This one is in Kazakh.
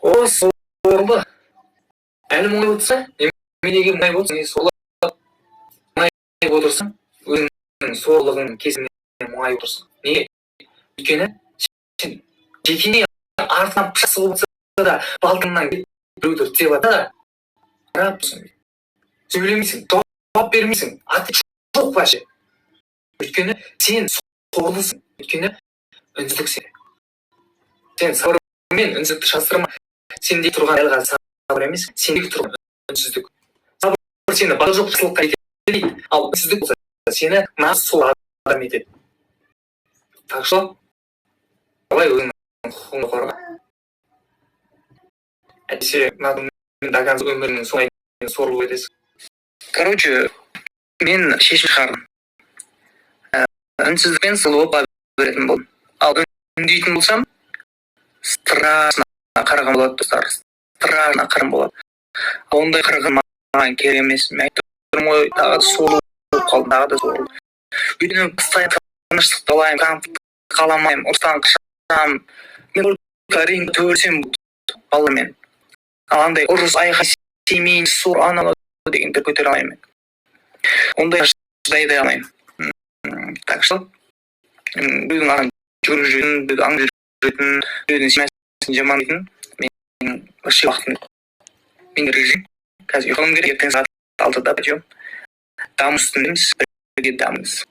О, сорлы. Әлі мұңай отырса, неменеге мұңай болсын, мұңай отырсың, өзіңнің сорлығың кесімінен мұңай отырсың. Неге? Өйткені, сен жекене артынан пышақ сұғып отырса да, балтыңнан біреуді теп ата да, қарап тұрсың. Сөйлемейсің, жауап бермейсің, аты жоқ вообще. Өйткені сен сорлысың, өйткені үнсіздіксің. Сен сабырмен үнсіздікті шастырма. Сенде тұрған әлға сабыр емес, сендегі тұрған үнсіздік. Сабыр сені бағы жоқ жақсылыққа итермелейді, ал үнсіздік болса сені нағыз сол адам етеді. Так что, қалай өзіңнің құқығыңды қорға. Әйтпесе до конца өміріңнің соңына дейін сорлы етесің. Короче, мен шешім шығардым. Үнсіздікпен сұлу болып беретін болдым. Ал үндейтін болсам, страшно қараған болады достар. Страшно қырым болады. Ондай қырғын маған керек емес. Мен айтып тұрмын ғой, тағы да сорлы болып қалдым, тағы да сорлы. Өйткені постоянно тыныштықты алайын, конфликт қаламаймын, ұрыстан қашамын. Мен только әрине төгілсем баламен. Ал андай ұрыс айқай семейный ссор анау дегенді көтере алмаймын. Ондай шыдай да алмаймын. Так что, біреудің ағын жүгіріп жүретін, біреудің аң жүретін, біреудің семьясын жамандайтын, мен вообще уақытым. Мен режим. Қазір ұйқым керек, ертең сағат 6-да пойдем. Даму үстіндеміз, бірге дамымыз.